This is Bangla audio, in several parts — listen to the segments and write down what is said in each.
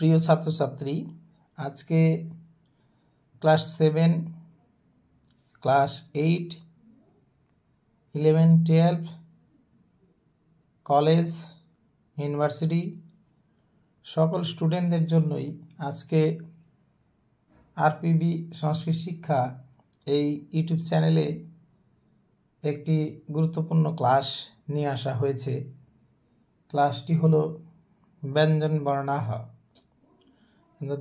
প্রিয় ছাত্রছাত্রী, আজকে ক্লাস 7, ক্লাস 8, 11, 12 কলেজ, ইউনিভার্সিটি সকল স্টুডেন্টদের জন্যই আজকে আরপিবি সংস্কৃত শিক্ষা এই ইউটিউব চ্যানেলে একটি গুরুত্বপূর্ণ ক্লাস নিয়ে আসা হয়েছে। ক্লাসটি হলো ব্যঞ্জন বর্ণাহ,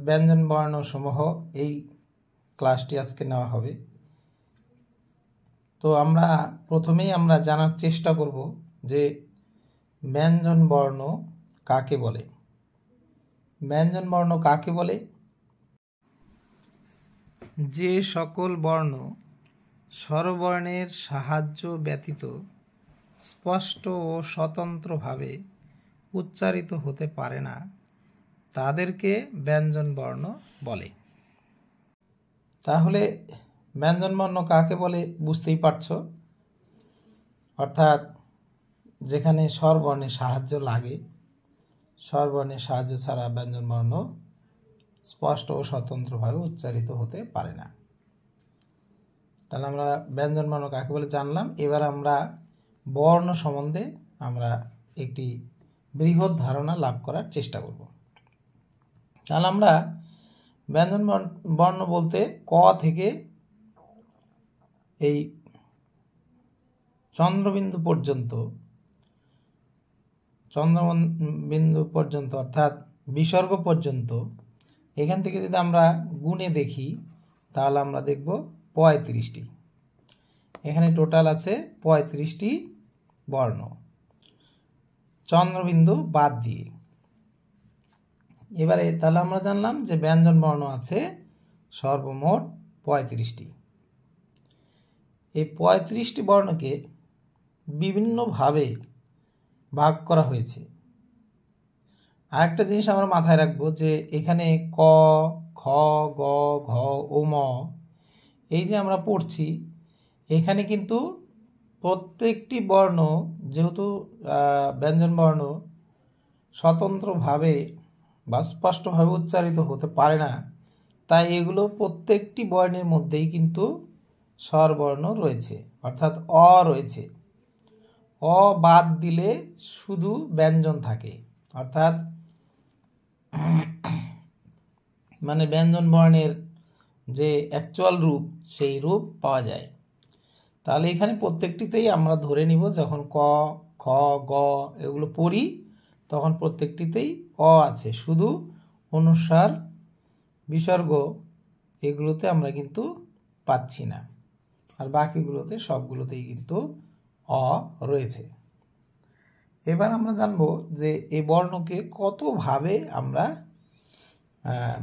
ব্যঞ্জন বর্ণ সমূহ। এই ক্লাসটি আজকে নেওয়া হবে। তো প্রথমেই আমরা জানার চেষ্টা করব যে ব্যঞ্জন বর্ণ কাকে বলে। ব্যঞ্জন বর্ণ কাকে বলে? যে সকল বর্ণ স্বরবর্ণের সাহায্য ব্যতীত স্পষ্ট ও স্বতন্ত্রভাবে উচ্চারিত হতে পারে না, তাদেরকে ব্যঞ্জন বর্ণ বলে। তাহলে ব্যঞ্জন বর্ণ কাকে বলে বুঝতেই পারছো। অর্থাৎ যেখানে স্বরবর্ণের সাহায্য লাগে, স্বরবর্ণের সাহায্য ছাড়া ব্যঞ্জন বর্ণ স্পষ্ট ও স্বতন্ত্রভাবে উচ্চারিত হতে পারে না। তাহলে আমরা ব্যঞ্জন বর্ণ কাকে বলে জানলাম। এবার আমরা বর্ণ সম্বন্ধে একটি বৃহৎ ধারণা লাভ করার চেষ্টা করব। তাহলে আমরা ব্যঞ্জন বর্ণ বলতে ক থেকে এই চন্দ্রবিন্দু পর্যন্ত অর্থাৎ বিসর্গ পর্যন্ত, এখান থেকে যদি আমরা গুণে দেখি তাহলে আমরা দেখব 35টি। এখানে টোটাল আছে 35টি বর্ণ, চন্দ্রবিন্দু বাদ দিয়ে। এবারে তাহলে আমরা জানলাম যে ব্যঞ্জন বর্ণ আছে সর্বমোট 35টি। এই 35টি বর্ণকে বিভিন্নভাবে ভাগ করা হয়েছে। আরেকটা জিনিস আমরা মাথায় রাখবো যে এখানে ক, খ, গ, ঘ, ও, ম এই যে আমরা পড়ছি, এখানে কিন্তু প্রত্যেকটি বর্ণ যেহেতু ব্যঞ্জন বর্ণ স্বতন্ত্রভাবে বা স্পষ্টভাবে উচ্চারিত হতে পারে না, তাই এগুলো প্রত্যেকটি বর্ণের মধ্যেই কিন্তু স্বরবর্ণ রয়েছে, অর্থাৎ অ রয়েছে। অ বাদ দিলে শুধু ব্যঞ্জন থাকে, অর্থাৎ মানে ব্যঞ্জন বর্ণের যে অ্যাকচুয়াল রূপ সেই রূপ পাওয়া যায়। তাহলে এখানে প্রত্যেকটিতেই আমরা ধরে নিব, যখন ক, খ, গ এগুলো পড়ি তখন প্রত্যেকটিতেই অ আছে, শুধু অনুস্বার, বিসর্গ এগুলোতে আমরা কিন্তু পাচ্ছি না, আর বাকিগুলোতে সবগুলোতেই কিন্তু অ রয়েছে। এবার আমরা জানব যে এই বর্ণকে কতভাবে আমরা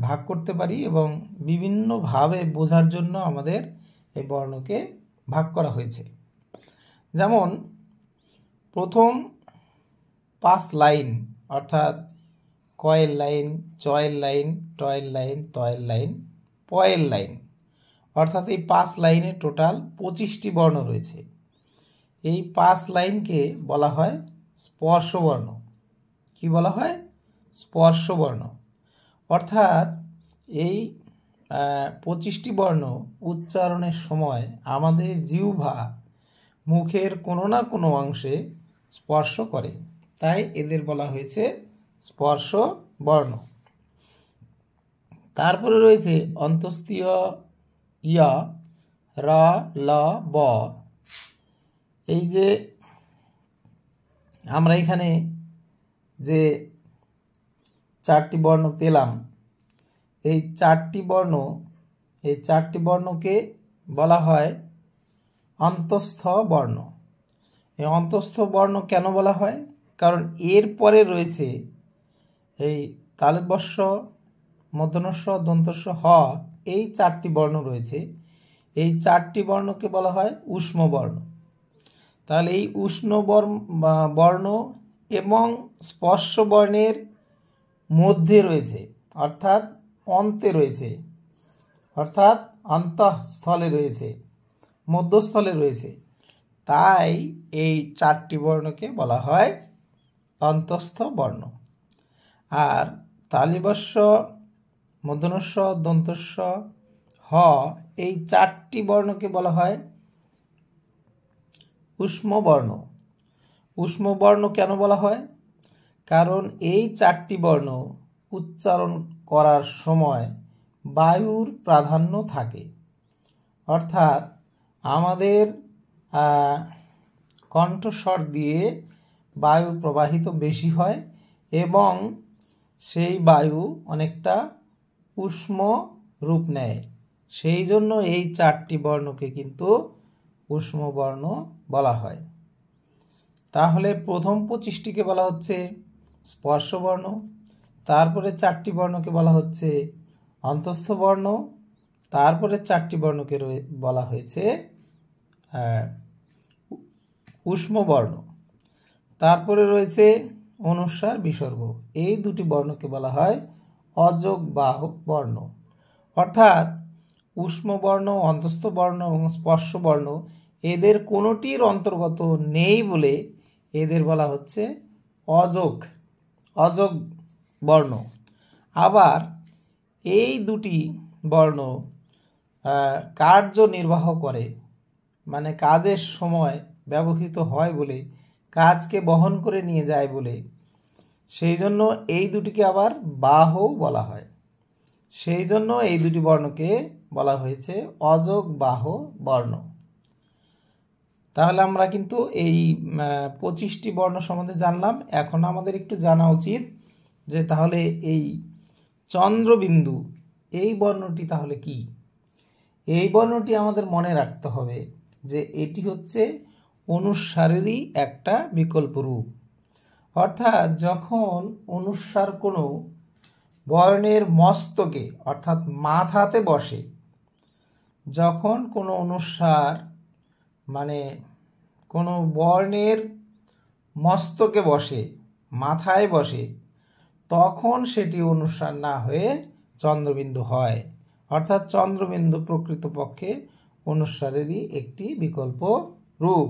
ভাগ করতে পারি এবং বিভিন্নভাবে বোঝার জন্য আমাদের এই বর্ণকে ভাগ করা হয়েছে। যেমন প্রথম 5 লাইন, অর্থাৎ কয়ের লাইন, চয়ের লাইন, টয়ের লাইন, তয়ের লাইন, পয়ের লাইন, অর্থাৎ এই 5 লাইনে টোটাল 25টি বর্ণ রয়েছে। এই 5 লাইনকে বলা হয় স্পর্শবর্ণ। কি বলা হয়? স্পর্শবর্ণ। অর্থাৎ এই 25টি বর্ণ উচ্চারণের সময় আমাদের জিহ্বা মুখের কোনো না কোনো অংশে স্পর্শ করে, তাই এদের বলা হয়েছে স্পর্শ বর্ণ। তারপরে রয়েছে অন্তস্তীয় ইয়া, র, ল, ব। এই যে আমরা এখানে যে 4টি বর্ণ পেলাম, এই 4টি বর্ণকে বলা হয় অন্তঃস্থ বর্ণ। এই অন্তঃস্থ বর্ণ কেন বলা হয়? কারণ এর পরে রয়েছে এই তালব্যস্য, মূর্ধন্যস্ব, দন্তস্ব, হ, এই 4টি বর্ণ রয়েছে। এই 4টি বর্ণকে বলা হয় ঊষ্ম বর্ণ। তাহলে এই ঊষ্ম বর্ণ এবং স্পর্শ বর্ণের মধ্যে রয়েছে, অর্থাৎ অন্তে রয়েছে, অর্থাৎ অন্তঃস্থলে রয়েছে, মধ্যস্থলে রয়েছে। তাই এই 4টি বর্ণকে বলা হয় অন্তঃস্থ বর্ণ। আর তালিবস্য, মূর্ধন্যস্ব, দন্তস্ব, হ, এই চারটি বর্ণকে বলা হয় ঊষ্ম বর্ণ। ঊষ্ম বর্ণ কেন বলা হয়? কারণ এই চারটি বর্ণ উচ্চারণ করার সময় বায়ুর প্রাধান্য থাকে, অর্থাৎ আমাদের কণ্ঠস্বর দিয়ে বায়ু প্রবাহিত বেশি হয় এবং সেই বায়ু অনেকটা ঊষ্ম রূপ নেয়। সেই জন্য এই চারটি বর্ণকে কিন্তু ঊষ্ম বর্ণ বলা হয়। তাহলে প্রথম 25টিকে বলা হচ্ছে স্পর্শ বর্ণ, তারপরে চারটি বর্ণকে বলা হচ্ছে অন্তঃস্থ বর্ণ, তারপরে চারটি বর্ণকে বলা হয়েছে ঊষ্ম বর্ণ, তারপরে রয়েছে অনুস্বার, বিসর্গ। এই দুটি বর্ণকে বলা হয় অযোগ বাহু বর্ণ। অর্থাৎ ঊষ্ম বর্ণ, অন্তঃস্থ বর্ণ এবং স্পর্শ বর্ণ এদের কোনোটির অন্তর্গত নেই বলে এদের বলা হচ্ছে অযোগ বর্ণ। আবার এই দুটি বর্ণ কার্য নির্বাহ করে, মানে কাজের সময় ব্যবহৃত হয় বলে, কাজকে বহন করে নিয়ে যায় বলে, সেই জন্য এই দুটিকে আবার বাহু বলা হয়। সেই জন্য এই দুটি বর্ণকে বলা হয়েছে অযোগ বাহু বর্ণ। তাহলে আমরা কিন্তু এই 25টি বর্ণ সম্বন্ধে জানলাম। এখন আমাদের একটু জানা উচিত যে তাহলে এই চন্দ্রবিন্দু, এই বর্ণটি তাহলে কি? এই বর্ণটি আমাদের মনে রাখতে হবে যে এটি হচ্ছে অনুস্বারেরই একটা বিকল্প রূপ। অর্থাৎ যখন অনুস্বার কোনো বর্ণের মস্তকে অর্থাৎ মাথাতে বসে, যখন কোনো অনুস্বার মানে কোনো বর্ণের মস্তকে বসে, মাথায় বসে, তখন সেটি অনুস্বার না হয়ে চন্দ্রবিন্দু হয়। অর্থাৎ চন্দ্রবিন্দু প্রকৃতপক্ষে অনুস্বারেরই একটি বিকল্প রূপ।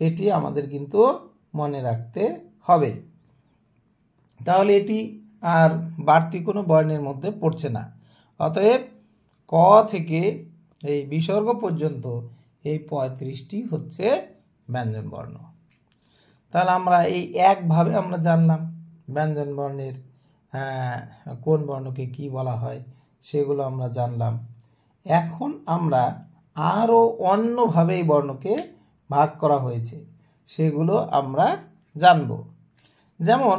এটি আমাদের কিন্তু মনে রাখতে হবে। তাহলে এটি আর বাড়তি কোনো বর্ণের মধ্যে পড়ছে না। অতএব ক থেকে এই বিসর্গ পর্যন্ত এই 35টি হচ্ছে ব্যঞ্জন বর্ণ। তাহলে আমরা এই একভাবে আমরা জানলাম ব্যঞ্জন বর্ণের কোন বর্ণকে কি বলা হয় সেগুলো আমরা জানলাম। এখন আমরা আরও অন্যভাবে এই বর্ণকে ভাগ করা হয়েছে সেগুলো আমরা জানব। যেমন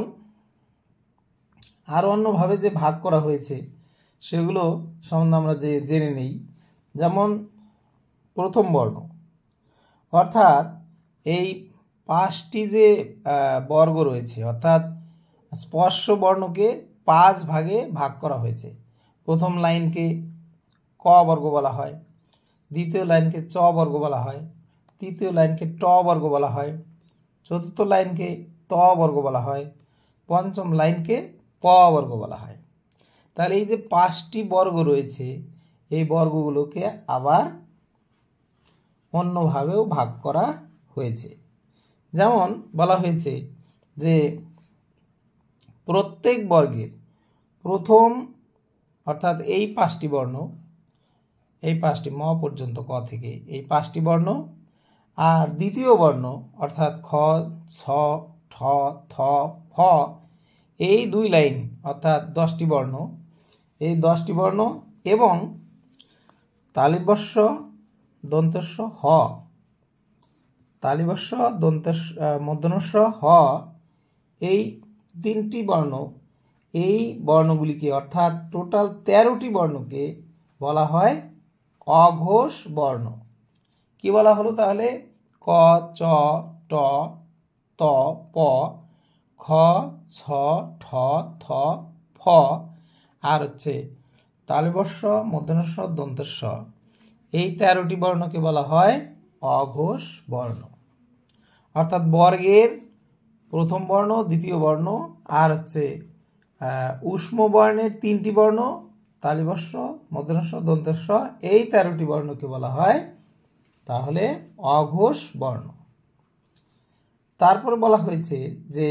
আরও অন্যভাবে যে ভাগ করা হয়েছে সেগুলো সম্বন্ধে আমরা জেনে নেই। যেমন প্রথম বর্ণ, অর্থাৎ এই 5টি যে বর্গ রয়েছে, অর্থাৎ স্পর্শ বর্ণকে 5 ভাগে ভাগ করা হয়েছে। প্রথম লাইনকে ক বর্গ বলা হয়, দ্বিতীয় লাইনকে চ বর্গ বলা হয়, তৃতীয় লাইনকে ট বর্গ বলা হয়, চতুর্থ লাইনকে ত বর্গ বলা হয়, পঞ্চম লাইনকে প বর্গ বলা হয়। তাহলে এই যে 5টি বর্গ রয়েছে এই বর্গগুলোকে আবার অন্যভাবেও ভাগ করা হয়েছে। যেমন বলা হয়েছে যে প্রত্যেক বর্গের প্রথম অর্থাৎ এই 5টি বর্ণ, এই 5টি ম পর্যন্ত ক থেকে এই 5টি বর্ণ, আর দ্বিতীয় বর্ণ অর্থাৎ খ, ছ, ঠ, থ, ফ, এই 2 লাইন অর্থাৎ 10টি বর্ণ, এই 10টি বর্ণ এবং তালিবস্য, দন্তস্ব, হ, তালিবস্য, মূর্ধন্যস্ব, হ, এই 3টি বর্ণ, এই বর্ণগুলিকে অর্থাৎ টোটাল 13টি বর্ণকে বলা হয় অঘোষ বর্ণ। কি বলা হলো তাহলে? ক, চ, ট, ত, প, খ, ছ, ঠ, থ, ফ, আর হচ্ছে তালবস্য, মূর্ধন্যস্ব, দন্তস্ব, এই 13টি বর্ণকে বলা হয় অঘোষ বর্ণ। অর্থাৎ বর্গের প্রথম বর্ণ, দ্বিতীয় বর্ণ আর হচ্ছে ঊষ্ম বর্ণের 3টি বর্ণ তালিবস্য, মূর্ধন্যস্ব, দন্তস্ব, এই 13টি বর্ণকে বলা হয় তাহলে অঘোষ বর্ণ। তারপর বলা হয়েছে যে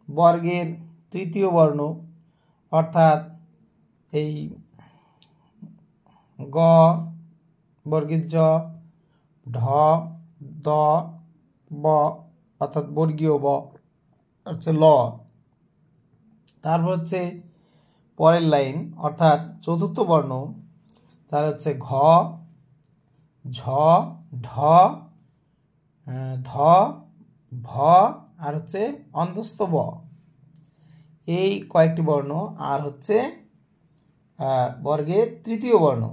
বর্গের তৃতীয় বর্ণ অর্থাৎ এই গ বর্গীয় জ, ঢ, দ, ব অর্থাৎ বর্গীয় ব হচ্ছে ল। তারপর হচ্ছে পরের লাইন অর্থাৎ চতুর্থ বর্ণ, তার হচ্ছে ঘ, ঝ, ঢ, ধ, ভ আর হচ্ছে অন্তস্থ ব, এই কয়েকটি বর্ণ। আর হচ্ছে বর্গের তৃতীয় বর্ণ,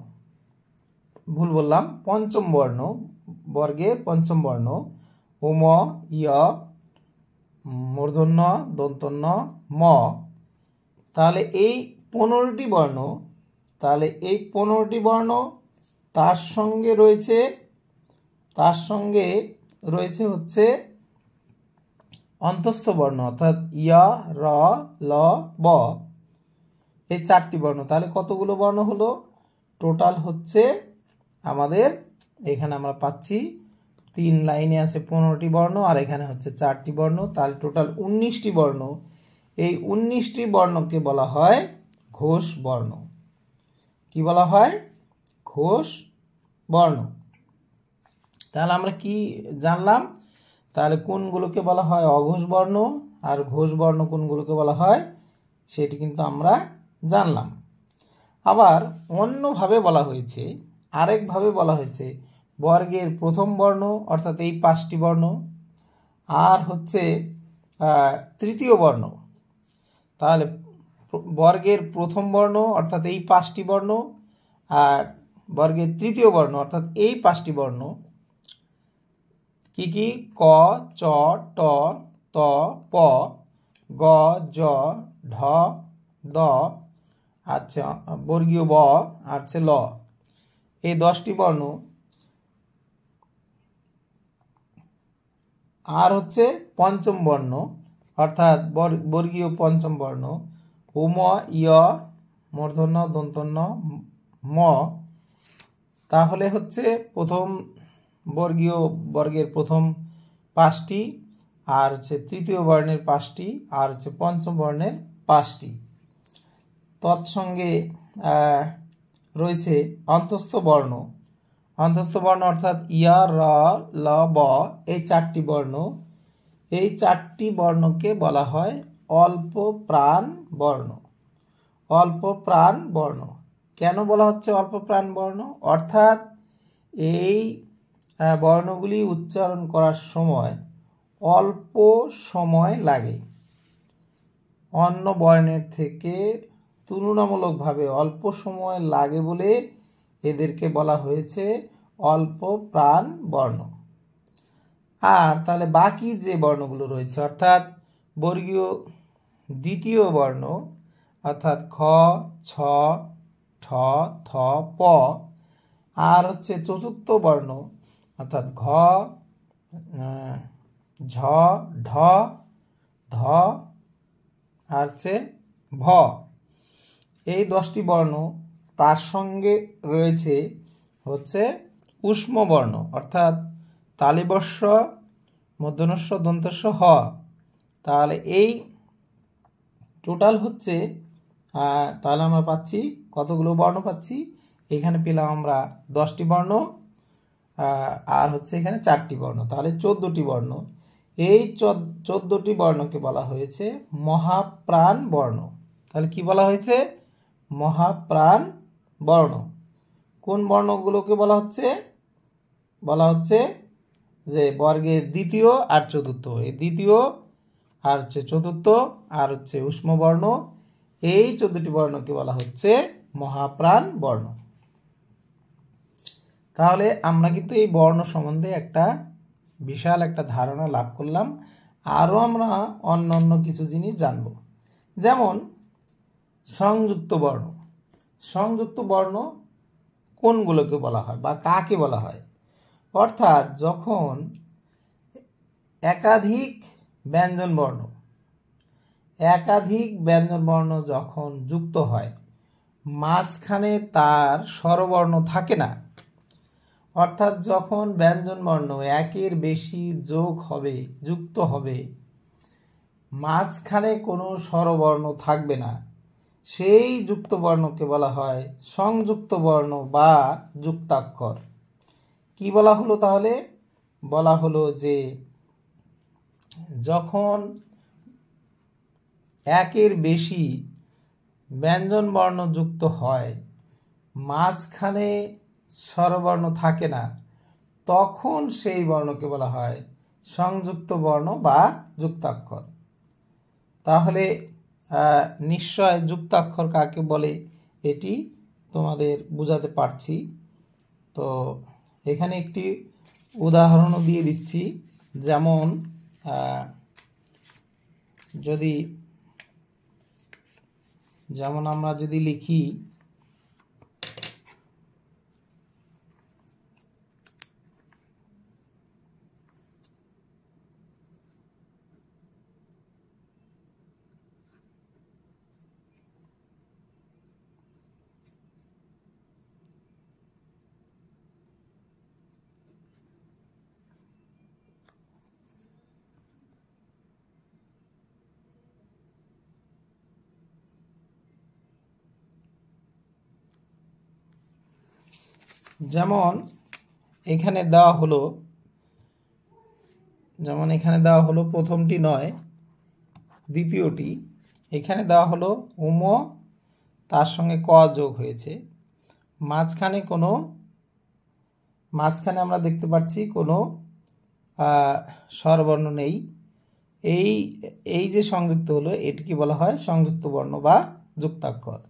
ভুল বললাম, পঞ্চম বর্ণ, বর্গের পঞ্চম বর্ণ উম, ইয়, মূর্ধন্য দন্তন্য ম। তাহলে এই 15টি বর্ণ, তাহলে এই 15টি বর্ণ তার সঙ্গে রয়েছে হচ্ছে অন্তস্থ বর্ণ অর্থাৎ ইয়া, র, ল, ব, এই 4টি বর্ণ। তাহলে কতগুলো বর্ণ হলো? টোটাল হচ্ছে আমাদের এখানে আমরা পাচ্ছি 3 লাইনে আছে 15টি বর্ণ, আর এখানে হচ্ছে 4টি বর্ণ, তাহলে টোটাল 19টি বর্ণ। এই 19টি বর্ণকে বলা হয় ঘোষ বর্ণ। কি বলা হয়? ঘোষ বর্ণ। তাহলে আমরা কি জানলাম? তাহলে কোনগুলোকে বলা হয় অঘোষ বর্ণ, আর ঘোষ বর্ণ কোনগুলোকে বলা হয় সেটি কিন্তু আমরা জানলাম। আবার অন্যভাবে বলা হয়েছে, আরেকভাবে বলা হয়েছে বর্গের প্রথম বর্ণ অর্থাৎ এই 5টি বর্ণ, আর হচ্ছে তৃতীয় বর্ণ। তাহলে বর্গের প্রথম বর্ণ অর্থাৎ এই 5টি বর্ণ, আর বর্গের তৃতীয় বর্ণ অর্থাৎ এই 5টি বর্ণ কি কি? ক, চ, ট, ত, প, গ, জ, ঢ, দ, আচ্ছা বর্গীয় ব আর হচ্ছে ল, এই 10টি বর্ণ। আর হচ্ছে পঞ্চম বর্ণ অর্থাৎ বর্গীয় পঞ্চম বর্ণ উম, ইয়, মূর্ধন্য দন্তন্য ম। তাহলে হচ্ছে প্রথম বর্গের প্রথম 5টি, আর হচ্ছে তৃতীয় বর্ণের 5টি, আর হচ্ছে পঞ্চম বর্ণের 5টি। তৎসঙ্গে রয়েছে অন্তস্থ বর্ণ। অন্তস্থ বর্ণ অর্থাৎ ইয়া, র, ল, ব, এই 4টি বর্ণ। এই 4টি বর্ণকে বলা হয় অল্প প্রাণ বর্ণ। অল্প প্রাণ বর্ণ কেন বলা হচ্ছে অল্প প্রাণ বর্ণ? অর্থাৎ এই বর্ণগুলি উচ্চারণ করার সময় অল্প সময় লাগে, অন্য বর্ণের থেকে তুলনামূলকভাবে অল্প সময় লাগে বলে এদেরকে বলা হয়েছে অল্প প্রাণ বর্ণ। আর তাহলে বাকি যে বর্ণগুলো রয়েছে অর্থাৎ বর্গীয় দ্বিতীয় বর্ণ অর্থাৎ খ, ছ, ঠ, থ, প, আর হচ্ছে চতুর্থ বর্ণ অর্থাৎ ঘ, ঝ, ঢ, ধ আর হচ্ছে ভ, এই 10টি বর্ণ। তার সঙ্গে রয়েছে হচ্ছে ঊষ্ম বর্ণ অর্থাৎ তালিবস্য, মূর্ধন্যস্ব, দন্তস্ব, হ। তাহলে এই টোটাল হচ্ছে তাহলে আমরা পাচ্ছি কতগুলো বর্ণ পাচ্ছি? এখানে পেলাম আমরা 10টি বর্ণ, আর হচ্ছে এখানে 4টি বর্ণ, তাহলে 14টি বর্ণ। এই 14টি বর্ণকে বলা হয়েছে মহাপ্রাণ বর্ণ। তাহলে কি বলা হয়েছে? মহাপ্রাণ বর্ণ। কোন বর্ণগুলোকে বলা হচ্ছে? বলা হচ্ছে যে বর্গের দ্বিতীয় আর চতুর্থ, এই দ্বিতীয় আর হচ্ছে চতুর্থ আর হচ্ছে ঊষ্ম বর্ণ, এই 14টি বর্ণকে বলা হচ্ছে মহাপ্রাণ বর্ণ। তাহলে আমরা কিন্তু এই বর্ণ সম্বন্ধে একটা বিশাল একটা ধারণা লাভ করলাম। আরও আমরা অন্য কিছু জিনিস জানব, যেমন সংযুক্ত বর্ণ। সংযুক্ত বর্ণ কোনগুলোকে বলা হয় বা কাকে বলা হয়? অর্থাৎ যখন একাধিক ব্যঞ্জন বর্ণ যখন যুক্ত হয়, মাঝখানে তার স্বরবর্ণ থাকে না। অর্থাৎ যখন ব্যঞ্জন বর্ণ একের বেশি যুক্ত হবে, মাঝখানে কোনো স্বরবর্ণ থাকবে না, সেই যুক্ত বর্ণকে বলা হয় সংযুক্ত বর্ণ বা যুক্তাক্ষর। কি বলা হলো তাহলে? বলা হলো যে যখন একের বেশি ব্যঞ্জন বর্ণ যুক্ত হয়, মাঝখানে স্বরবর্ণ থাকে না, তখন সেই বর্ণকে বলা হয় সংযুক্ত বর্ণ বা যুক্তাক্ষর। তাহলে নিশ্চয় যুক্তাক্ষর কাকে বলে এটি তোমাদের বোঝাতে পারছি। তো এখানে একটি উদাহরণও দিয়ে দিচ্ছি। যেমন আমরা যদি লিখি যেমন এখানে দেওয়া হলো প্রথমটি নয়, দ্বিতীয়টি। এখানে দেওয়া হলো উম, তার সঙ্গে ক যোগ হয়েছে, মাঝখানে আমরা দেখতে পাচ্ছি কোনো স্বরবর্ণ নেই। এই যে সংযুক্ত হলো এটিকে বলা হয় সংযুক্ত বর্ণ বা যুক্তাক্ষর।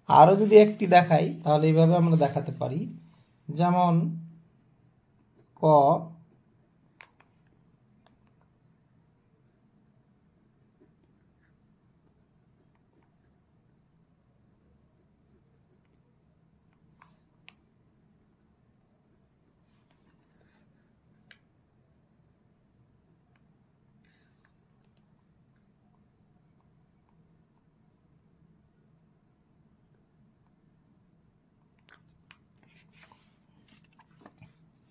আরও যদি একটি দেখাই তাহলে এইভাবে আমরা দেখাতে পারি। যেমন ক,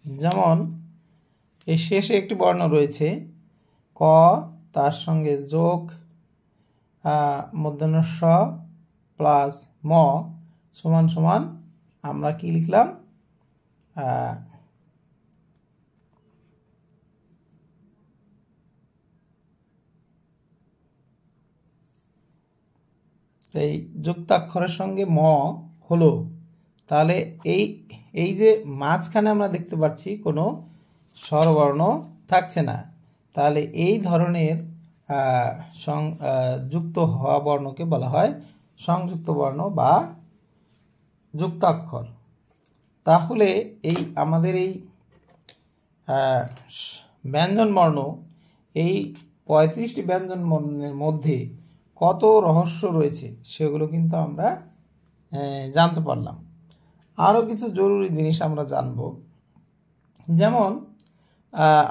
যেমন এই শেষে একটি বর্ণ রয়েছে ক, তার সঙ্গে যোগ মূর্ধন্য ষ প্লাস ম সমান সমান আমরা কি লিখলাম? এই যুক্তাক্ষরের সঙ্গে ম হলো। তাহলে এই যে মাঝখানে আমরা দেখতে পাচ্ছি কোনো স্বরবর্ণ থাকছে না, তাহলে এই ধরনের যুক্ত হওয়া বর্ণকে বলা হয় সংযুক্ত বর্ণ বা যুক্তাক্ষর। তাহলে আমাদের এই ব্যঞ্জন বর্ণ, এই 35টি ব্যঞ্জন বর্ণের মধ্যে কত রহস্য রয়েছে সেগুলো কিন্তু আমরা জানতে পারলাম। আরও কিছু জরুরি জিনিস আমরা জানব। যেমন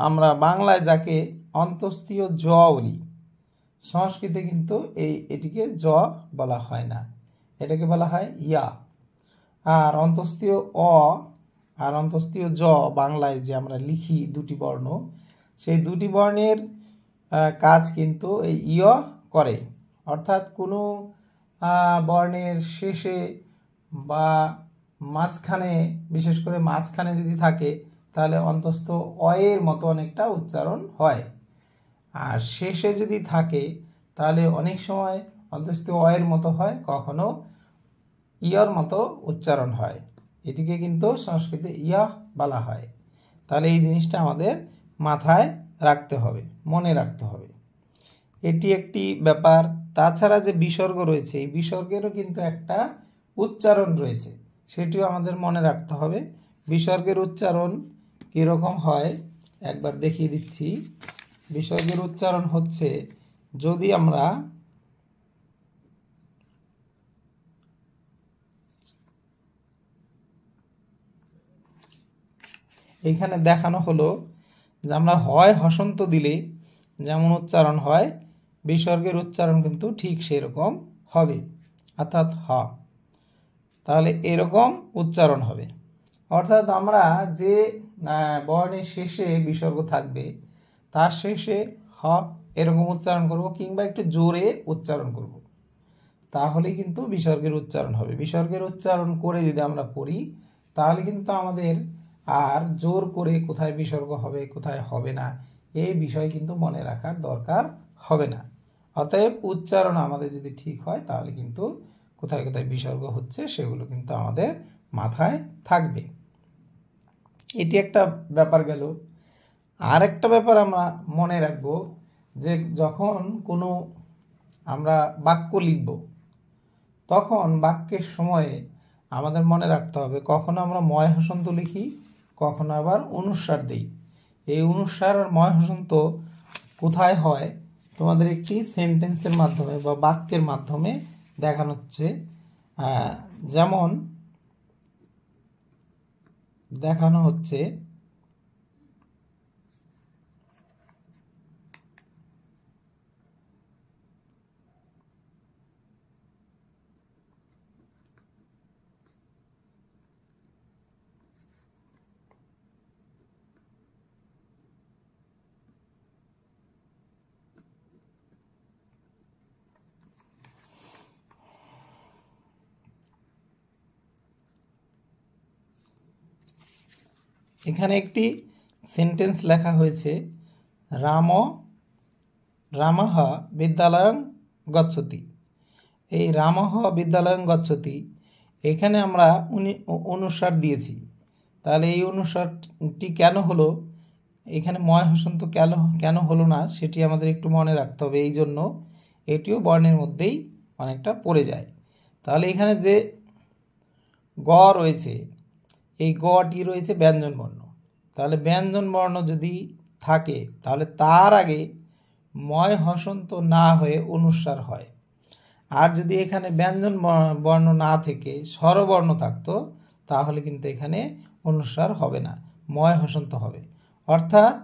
আমরা বাংলায় যাকে অন্তস্তীয় জ বলি, সংস্কৃতে কিন্তু এটিকে জ বলা হয় না, এটাকে বলা হয় ইয়া। আর অন্তস্তীয় অ আর অন্তস্তীয় জ বাংলায় যে আমরা লিখি দুটি বর্ণ, সেই দুটি বর্ণের কাজ কিন্তু এই ইয় করে। অর্থাৎ কোনো বর্ণের শেষে বা মাঝখানে, বিশেষ করে মাঝখানে যদি থাকে তাহলে অন্তস্থ অয়ের মতো অনেকটা উচ্চারণ হয়, আর শেষে যদি থাকে তাহলে অনেক সময় অন্তস্থ অয়ের মতো হয়, কখনো ইয়র মতো উচ্চারণ হয়। এটিকে কিন্তু সংস্কৃতে ইয়া বলা হয়। তাহলে এই জিনিসটা আমাদের মাথায় রাখতে হবে, মনে রাখতে হবে। এটি একটি ব্যাপার। তাছাড়া যে বিসর্গ রয়েছে, এই বিসর্গেরও কিন্তু একটা উচ্চারণ রয়েছে, সেটিও আমাদের মনে রাখতে হবে। বিসর্গের উচ্চারণ কীরকম হয় একবার দেখিয়ে দিচ্ছি। বিসর্গের উচ্চারণ হচ্ছে, যদি আমরা এখানে দেখানো হলো যে আমরা হয় হসন্ত দিলে যেমন উচ্চারণ হয়, বিসর্গের উচ্চারণ কিন্তু ঠিক সেরকম হবে, অর্থাৎ হ। তাহলে এরকম উচ্চারণ হবে। অর্থাৎ আমরা যে বর্ণের শেষে বিসর্গ থাকবে তার শেষে হ এরকম উচ্চারণ করব, কিংবা একটু জোরে উচ্চারণ করব। তাহলেই কিন্তু বিসর্গের উচ্চারণ হবে। বিসর্গের উচ্চারণ করে যদি আমরা পড়ি তাহলে কিন্তু আমাদের আর জোর করে কোথায় বিসর্গ হবে কোথায় হবে না এই বিষয় কিন্তু মনে রাখার দরকার হবে না। অতএব উচ্চারণ আমাদের যদি ঠিক হয় তাহলে কিন্তু কোথায় কোথায় বিসর্গ হচ্ছে সেগুলো কিন্তু আমাদের মাথায় থাকবে। এটি একটা ব্যাপার গেল। আর একটা ব্যাপার আমরা মনে রাখব যে যখন কোনো আমরা বাক্য লিখব তখন বাক্যের সময়ে আমাদের মনে রাখতে হবে কখনো আমরা ময় হসন্ত লিখি, কখনো আবার অনুস্বার দিই। এই অনুস্বার আর ময় হসন্ত কোথায় হয় তোমাদের একটি সেন্টেন্সের মাধ্যমে বা বাক্যের মাধ্যমে দেখানো হচ্ছে। যেমন দেখানো হচ্ছে এখানে একটি সেন্টেন্স লেখা হয়েছে রামঃ বিদ্যালয়ং গচ্ছতি। এই রামঃ বিদ্যালয়ং গচ্ছতি এখানে আমরা অনুস্বার দিয়েছি। তাহলে এই অনুস্বারটি কেন হলো, এখানে ময় হসন্ত কেন হলো না সেটি আমাদের একটু মনে রাখতে হবে। এই জন্য এটিও বর্ণের মধ্যেই অনেকটা পড়ে যায়। তাহলে এখানে যে গ রয়েছে এই গটি রয়েছে ব্যঞ্জন বর্ণ। তাহলে ব্যঞ্জন বর্ণ যদি থাকে তাহলে তার আগে ময় হসন্ত না হয়ে অনুস্বার হয়। আর যদি এখানে ব্যঞ্জন বর্ণ না থেকে স্বরবর্ণ থাকতো তাহলে কিন্তু এখানে অনুস্বার হবে না, ময় হসন্ত হবে। অর্থাৎ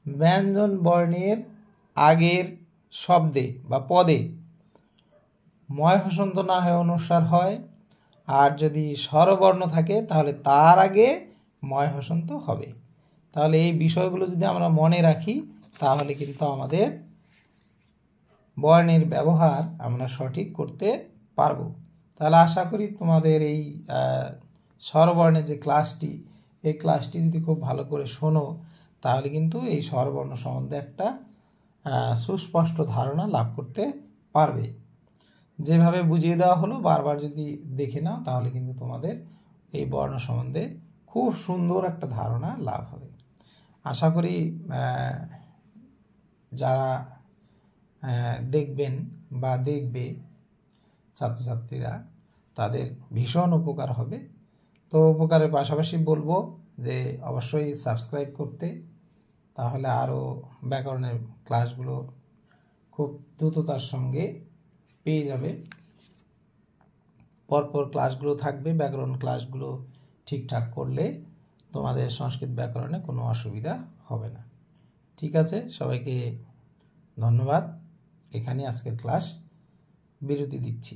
ব্যঞ্জন বর্ণের আগের শব্দে বা পদে ময় হসন্ত না হয়ে অনুস্বার হয়, আর যদি স্বরবর্ণ থাকে তাহলে তার আগে ময় হসন্ত হবে। তাহলে এই বিষয়গুলো যদি আমরা মনে রাখি তাহলে কিন্তু আমাদের বর্ণের ব্যবহার আমরা সঠিক করতে পারবো। তাহলে আশা করি তোমাদের এই স্বরবর্ণের যে ক্লাসটি এই ক্লাসটি যদি খুব ভালো করে শোনো তাহলে কিন্তু এই স্বরবর্ণ সম্বন্ধে একটা সুস্পষ্ট ধারণা লাভ করতে পারবে। যেভাবে বুঝিয়ে দেওয়া হলো বারবার যদি দেখে নাও তাহলে কিন্তু তোমাদের এই বর্ণ সম্বন্ধে খুব সুন্দর একটা ধারণা লাভ হবে। আশা করি যারা দেখবেন বা দেখবে ছাত্রছাত্রীরা তাদের ভীষণ উপকার হবে। তো উপকারের পাশাপাশি বলবো যে অবশ্যই সাবস্ক্রাইব করতে, তাহলে আরও ব্যাকরণের ক্লাসগুলো খুব দ্রুততার সঙ্গে পেয়ে যাবে। পরপর ক্লাসগুলো থাকবে, ব্যাকরণ ক্লাসগুলো ঠিকঠাক করলে তোমাদের সংস্কৃত ব্যাকরণে কোনো অসুবিধা হবে না। ঠিক আছে, সবাইকে ধন্যবাদ। এখানে আজকের ক্লাস বিরতি দিচ্ছি।